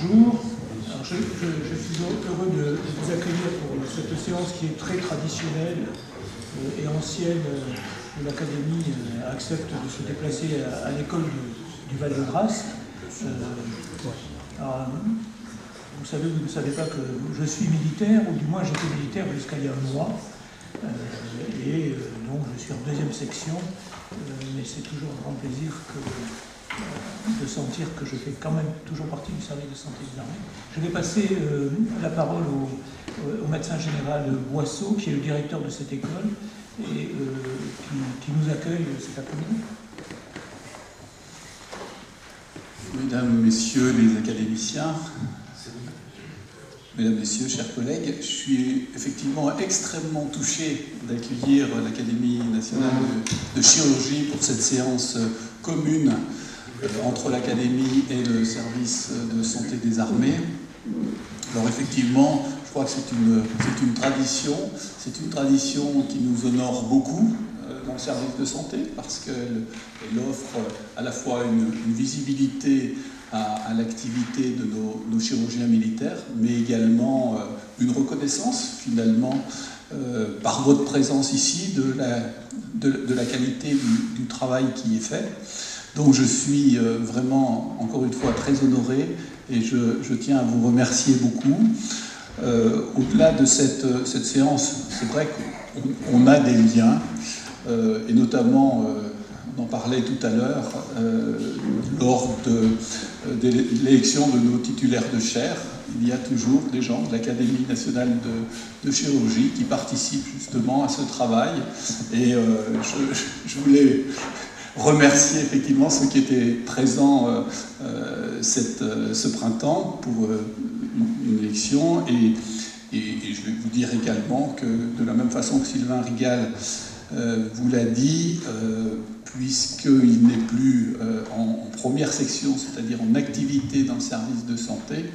Bonjour. Alors, je suis heureux de vous accueillir pour cette séance qui est très traditionnelle et ancienne où l'Académie accepte de se déplacer à l'école du Val-de-Grâce. Vous savez ou vous ne savez pas que je suis militaire, ou du moins j'étais militaire jusqu'à il y a un mois. Donc je suis en deuxième section, mais c'est toujours un grand plaisir de sentir que je fais quand même toujours partie du service de santé des armées. Je vais passer la parole au médecin général Boisseau, qui est le directeur de cette école et qui nous accueille cet après-midi. Mesdames, Messieurs les académiciens, Mesdames, Messieurs, chers collègues, je suis effectivement extrêmement touché d'accueillir l'Académie nationale de chirurgie pour cette séance commune entre l'Académie et le service de santé des armées. Alors effectivement, je crois que c'est une tradition qui nous honore beaucoup dans le service de santé parce qu'elle offre à la fois une visibilité à l'activité de nos chirurgiens militaires, mais également une reconnaissance finalement par votre présence ici de la qualité du travail qui est fait. Donc je suis vraiment encore une fois très honoré et je tiens à vous remercier beaucoup. Au-delà de cette séance, c'est vrai qu'on a des liens et notamment on en parlait tout à l'heure, lors de l'élection de nos titulaires de chaire, il y a toujours des gens de l'Académie nationale de chirurgie qui participent justement à ce travail. Et je voulais remercier effectivement ceux qui étaient présents ce printemps pour une élection. Et je vais vous dire également que de la même façon que Sylvain Rigal vous l'a dit, puisqu'il n'est plus en première section, c'est-à-dire en activité dans le service de santé,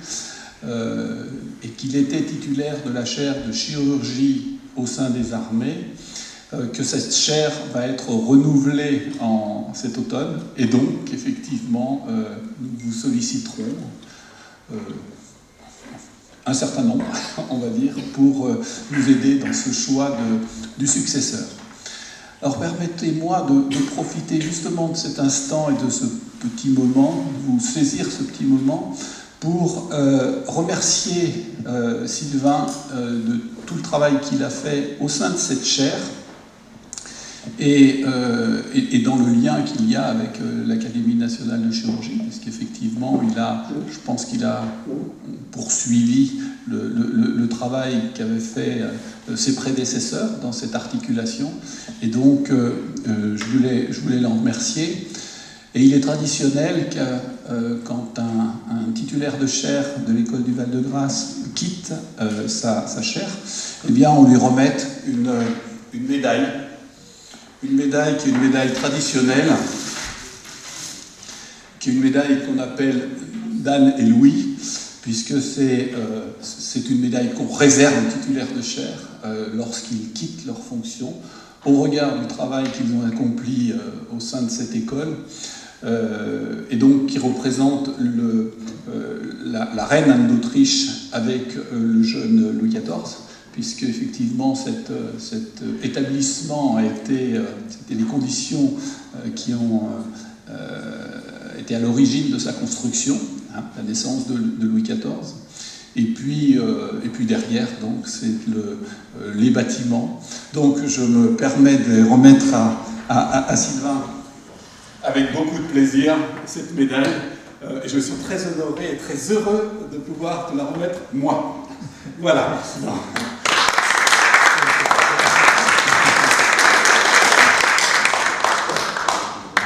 et qu'il était titulaire de la chaire de chirurgie au sein des armées, que cette chaire va être renouvelée cet automne, et donc, effectivement, nous vous solliciterons un certain nombre, on va dire, pour nous aider dans ce choix du successeur. Alors permettez-moi de profiter justement de cet instant et de ce petit moment, de vous saisir ce petit moment pour remercier Sylvain de tout le travail qu'il a fait au sein de cette chaire et dans le lien qu'il y a avec l'Académie nationale de chirurgie, puisqu'effectivement, je pense qu'il a poursuivi le travail qu'avaient fait ses prédécesseurs dans cette articulation. Et donc, je voulais l'en remercier. Et il est traditionnel que quand un titulaire de chaire de l'école du Val-de-Grâce quitte sa chaire, eh bien, on lui remette une médaille. Une médaille qui est une médaille traditionnelle, qui est une médaille qu'on appelle d'Anne et Louis, puisque c'est une médaille qu'on réserve aux titulaires de chaire lorsqu'ils quittent leur fonction, au regard du travail qu'ils ont accompli au sein de cette école, et donc qui représente la reine Anne d'Autriche avec le jeune Louis XIV, puisque effectivement cet établissement c'était les conditions qui ont été à l'origine de sa construction, la naissance de Louis XIV. Et puis derrière, donc, c'est les bâtiments. Donc je me permets de les remettre à Sylvain avec beaucoup de plaisir, cette médaille. Et je suis très honoré et très heureux de pouvoir te la remettre moi. Voilà.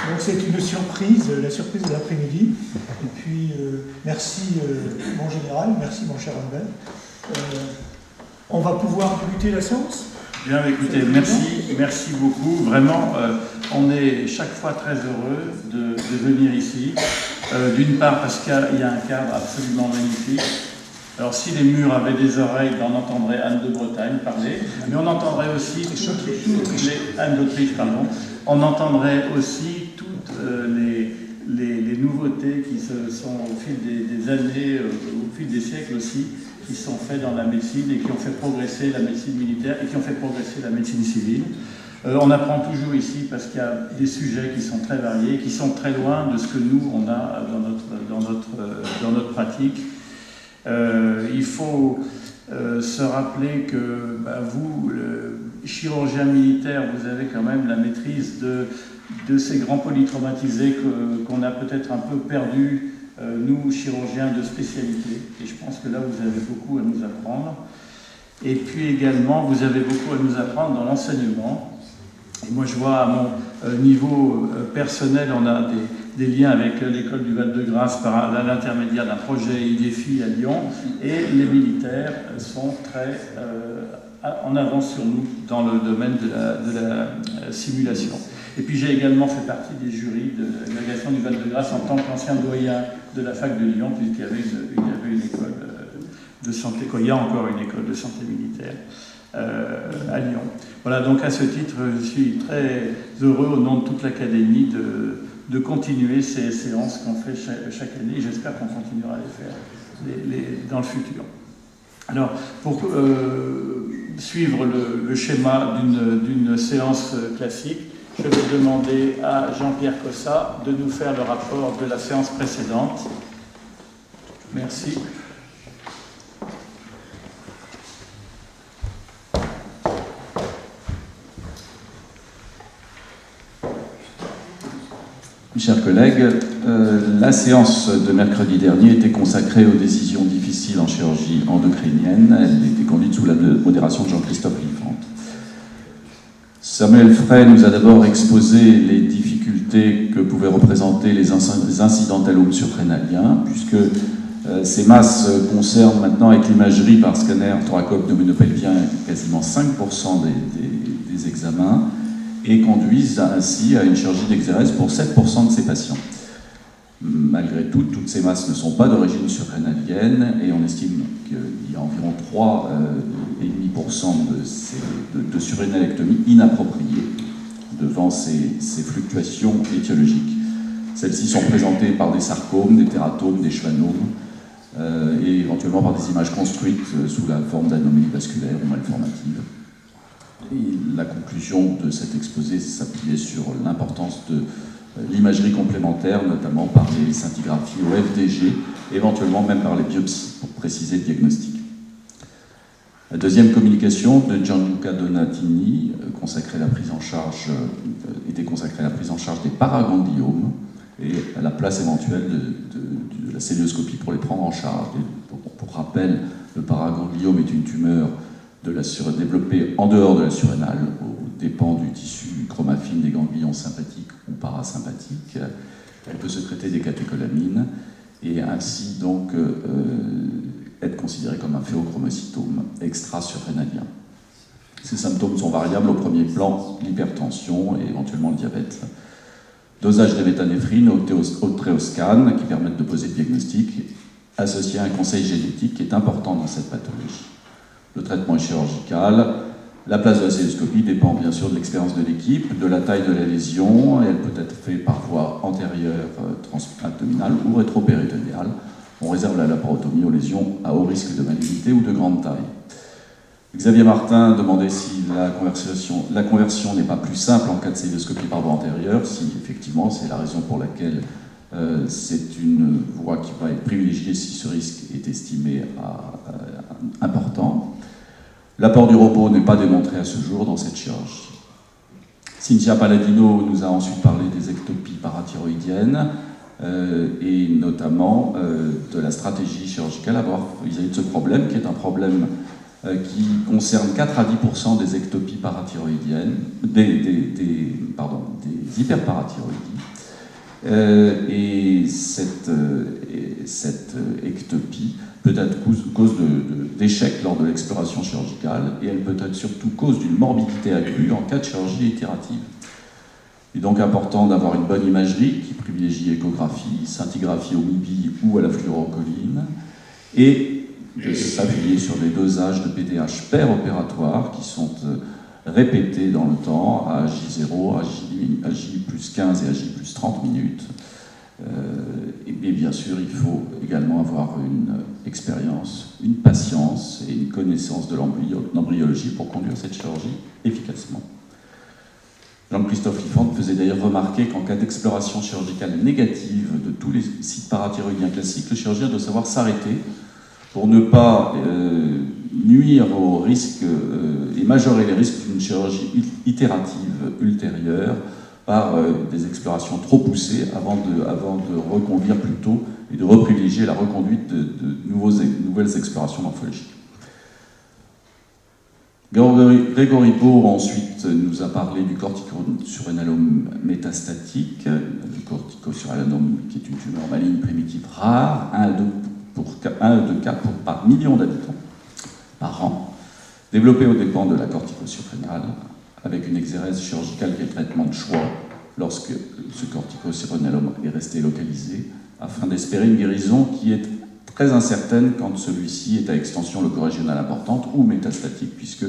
Donc c'est une surprise, la surprise de l'après-midi. Et puis merci mon général, merci mon cher Albert. On va pouvoir débuter la séance. Bien, écoutez, merci beaucoup. Vraiment, on est chaque fois très heureux de venir ici. D'une part parce qu'il y a un cadre absolument magnifique. Alors si les murs avaient des oreilles, on entendrait Anne de Bretagne parler, mais on entendrait aussi Anne d'Autriche, pardon. On entendrait aussi toutes les nouveautés qui se sont au fil des années, au fil des siècles aussi, qui sont faites dans la médecine et qui ont fait progresser la médecine militaire et qui ont fait progresser la médecine civile. On apprend toujours ici parce qu'il y a des sujets qui sont très variés, qui sont très loin de ce que nous, on a dans notre pratique. Il faut se rappeler que vous, chirurgien militaire, vous avez quand même la maîtrise de ces grands polytraumatisés qu'on a peut-être un peu perdu, nous, chirurgiens de spécialité. Et je pense que là, vous avez beaucoup à nous apprendre. Et puis également, vous avez beaucoup à nous apprendre dans l'enseignement. Et moi, je vois à mon niveau personnel, on a des liens avec l'école du Val-de-Grâce par l'intermédiaire d'un projet IDEFI à Lyon. Et les militaires sont très en avance sur nous dans le domaine de la simulation. Et puis j'ai également fait partie des jurys de l'agrégation du Val-de-Grâce en tant qu'ancien doyen de la fac de Lyon, puisqu'il y avait une école de santé, il y a encore une école de santé militaire à Lyon. Voilà, donc à ce titre, je suis très heureux au nom de toute l'Académie de continuer ces séances qu'on fait chaque année, et j'espère qu'on continuera à les faire dans le futur. Alors, pour suivre le schéma d'une séance classique, je vais demander à Jean-Pierre Cossat de nous faire le rapport de la séance précédente. Merci. Chers collègues, la séance de mercredi dernier était consacrée aux décisions difficiles en chirurgie endocrinienne. Elle était conduite sous la modération de Jean-Christophe Liffrand. Samuel Frey nous a d'abord exposé les difficultés que pouvaient représenter les incidentallomes surrénaliens, puisque ces masses concernent maintenant, avec l'imagerie par scanner thoraco-abdominopelvien, quasiment 5% des examens, et conduisent ainsi à une chirurgie d'exérèse pour 7% de ces patients. Malgré tout, toutes ces masses ne sont pas d'origine surrénalienne, et on estime qu'il y a environ 3,5% de surrénalectomie inappropriée devant ces fluctuations étiologiques. Celles-ci sont présentées par des sarcomes, des tératomes, des schwannomes, et éventuellement par des images construites sous la forme d'anomalies vasculaires ou malformatives. Et la conclusion de cet exposé s'appuyait sur l'importance de l'imagerie complémentaire, notamment par les scintigraphies au FDG, éventuellement même par les biopsies, pour préciser le diagnostic. La deuxième communication de Gianluca Donatini était consacrée à la prise en charge des paragangliomes et à la place éventuelle de la célioscopie pour les prendre en charge. Et pour rappel, le paragangliome est une tumeur développée en dehors de la surrénale, aux dépens du tissu chromaffine des ganglions sympathiques ou parasympathiques. Elle peut sécréter des catécholamines et ainsi donc être considérée comme un phéochromocytome extra-surrénalien. Ces symptômes sont variables. Au premier plan, l'hypertension et éventuellement le diabète. Dosage des méthanéphrines au tréoscan qui permettent de poser le diagnostic, associé à un conseil génétique qui est important dans cette pathologie. Le traitement est chirurgical. La place de la célioscopie dépend bien sûr de l'expérience de l'équipe, de la taille de la lésion, et elle peut être faite par voie antérieure transabdominale ou rétropéritonéale. On réserve la laparotomie aux lésions à haut risque de malignité ou de grande taille. Xavier Martin demandait si la conversion n'est pas plus simple en cas de célioscopie par voie antérieure, si effectivement c'est la raison pour laquelle c'est une voie qui va être privilégiée si ce risque est estimé important. L'apport du robot n'est pas démontré à ce jour dans cette chirurgie. Cynthia Palladino nous a ensuite parlé des ectopies parathyroïdiennes et notamment de la stratégie chirurgicale à avoir vis-à-vis de ce problème, qui est un problème qui concerne 4 à 10% des ectopies parathyroïdiennes, des hyperparathyroïdies. Et cette ectopie peut être cause d'échec lors de l'exploration chirurgicale, et elle peut être surtout cause d'une morbidité accrue en cas de chirurgie itérative. Il est donc important d'avoir une bonne imagerie qui privilégie échographie, scintigraphie au MIBI ou à la fluorocholine, et de s'appuyer sur des dosages de PDH per-opératoire qui sont répétés dans le temps à J0, à J plus 15 et à J plus 30 minutes, Et bien sûr, il faut également avoir une expérience, une patience et une connaissance de l'embryologie pour conduire cette chirurgie efficacement. Jean-Christophe Liffante faisait d'ailleurs remarquer qu'en cas d'exploration chirurgicale négative de tous les sites parathyroïdiens classiques, le chirurgien doit savoir s'arrêter pour ne pas nuire aux risques et majorer les risques d'une chirurgie itérative ultérieure par des explorations trop poussées avant de reconduire plutôt et de reprivilégier la reconduite de nouvelles explorations morphologiques. Grégory Beau ensuite nous a parlé du corticosurrénalome métastatique, le corticosurrénalome qui est une tumeur maligne primitive rare, 1 à 2 cas par million d'habitants par an, développé aux dépens de la corticosurrénale, avec une exérèse chirurgicale qui est le traitement de choix lorsque ce corticosurrénalome est resté localisé, afin d'espérer une guérison qui est très incertaine quand celui-ci est à extension locorégionale importante ou métastatique, puisque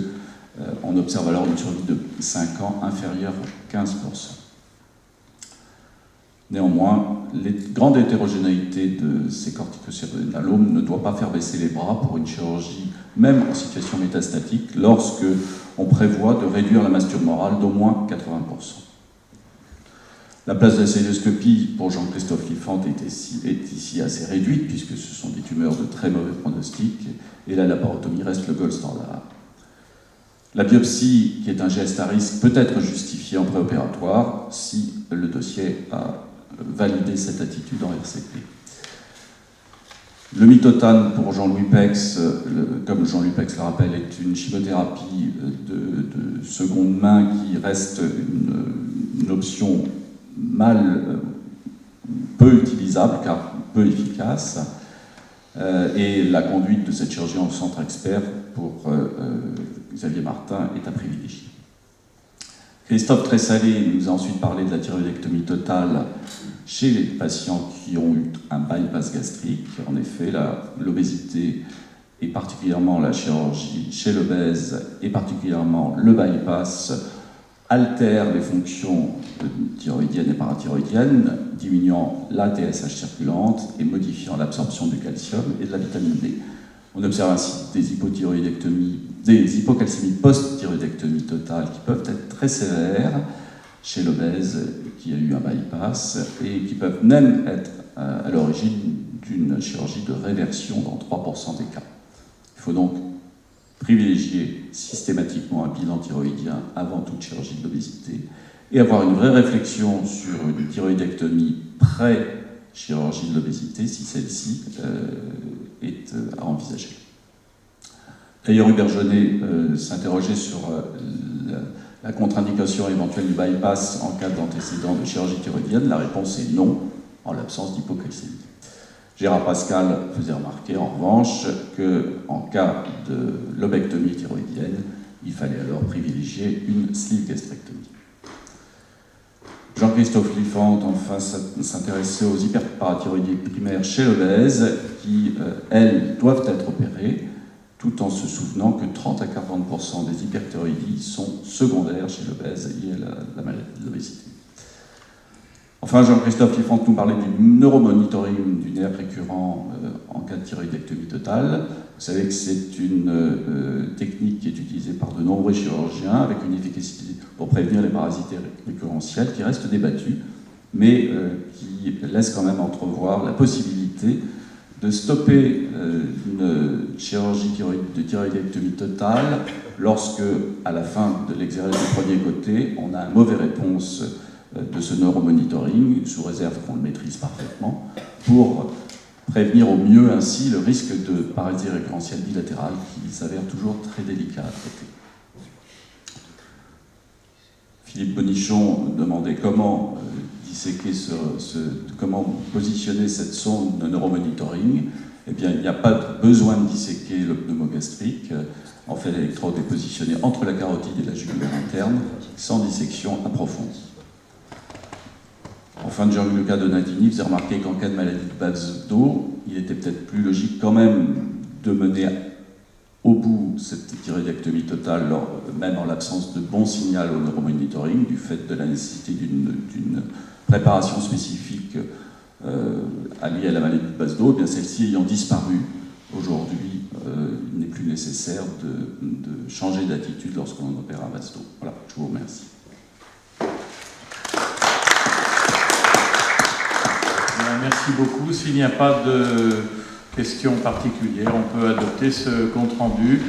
on observe alors une survie de 5 ans inférieure à 15%. Néanmoins, les grandes hétérogénéités de ces corticosurrénalomes ne doivent pas faire baisser les bras pour une chirurgie, même en situation métastatique, lorsque on prévoit de réduire la masse tumorale d'au moins 80%. La place de la célioscopie pour Jean-Christophe Liffante est ici assez réduite, puisque ce sont des tumeurs de très mauvais pronostic, et la laparotomie reste le gold standard. La biopsie, qui est un geste à risque, peut être justifiée en préopératoire si le dossier a validé cette attitude en RCP. Le mitotane pour Jean-Louis Pex, comme Jean-Louis Pex le rappelle, est une chimiothérapie de seconde main qui reste une option peu utilisable car peu efficace, et la conduite de cette chirurgie en centre expert pour Xavier Martin est à privilégier. Christophe Tressalé nous a ensuite parlé de la thyroïdectomie totale chez les patients qui ont eu un bypass gastrique. En effet, l'obésité et particulièrement la chirurgie chez l'obèse et particulièrement le bypass altère les fonctions thyroïdiennes et parathyroïdiennes, diminuant la TSH circulante et modifiant l'absorption du calcium et de la vitamine D. On observe ainsi des hypocalcémies post-thyroïdectomie totale qui peuvent être très sévères chez l'obèse qui a eu un bypass et qui peuvent même être à l'origine d'une chirurgie de réversion dans 3% des cas. Il faut donc privilégier systématiquement un bilan thyroïdien avant toute chirurgie de l'obésité et avoir une vraie réflexion sur une thyroïdectomie pré-chirurgie de l'obésité si celle-ci est à envisager. D'ailleurs, Hubert Jeunet s'interrogeait sur la contre-indication éventuelle du bypass en cas d'antécédent de chirurgie thyroïdienne. La réponse est non, en l'absence d'hypocalcémie. Gérard Pascal faisait remarquer en revanche qu'en cas de lobectomie thyroïdienne, il fallait alors privilégier une sleeve gastrectomie. Jean-Christophe Liffante, enfin, s'intéressait aux hyperparathyroïdies primaires chez l'obèse qui, elles, doivent être opérées, tout en se souvenant que 30 à 40% des hyperthyroïdies sont secondaires chez l'obèse liées à la maladie de l'obésité. Enfin, Jean-Christophe Liffante nous parlait du neuromonitoring du nerf récurrent en cas de thyroïdectomie totale. Vous savez que c'est une technique qui est utilisée par de nombreux chirurgiens avec une efficacité pour prévenir les parasités récurrentielles qui reste débattue, mais qui laisse quand même entrevoir la possibilité de stopper une chirurgie de thyroïdectomie totale lorsque, à la fin de l'exérèse du premier côté, on a une mauvaise réponse de ce neuromonitoring, sous réserve qu'on le maîtrise parfaitement, pour prévenir au mieux ainsi le risque de paralysie récurrentielle bilatérale qui s'avère toujours très délicat à traiter. Philippe Bonichon demandait comment disséquer comment positionner cette sonde de neuromonitoring. Eh bien, il n'y a pas besoin de disséquer le pneumogastrique. En fait, l'électrode est positionnée entre la carotide et la jugulaire interne, sans dissection approfondie. Enfin, Gianluca Donatini faisait remarquer qu'en cas de maladie de base d'eau, il était peut-être plus logique quand même de mener au bout cette thyroïdectomie totale, même en l'absence de bon signal au neuromonitoring, du fait de la nécessité d'une préparation spécifique alliées à la vallée du Basdo, bien celle-ci ayant disparu, aujourd'hui, il n'est plus nécessaire de changer d'attitude lorsqu'on opère à Basdo. Voilà, je vous remercie. Merci beaucoup. S'il n'y a pas de questions particulières, on peut adopter ce compte-rendu.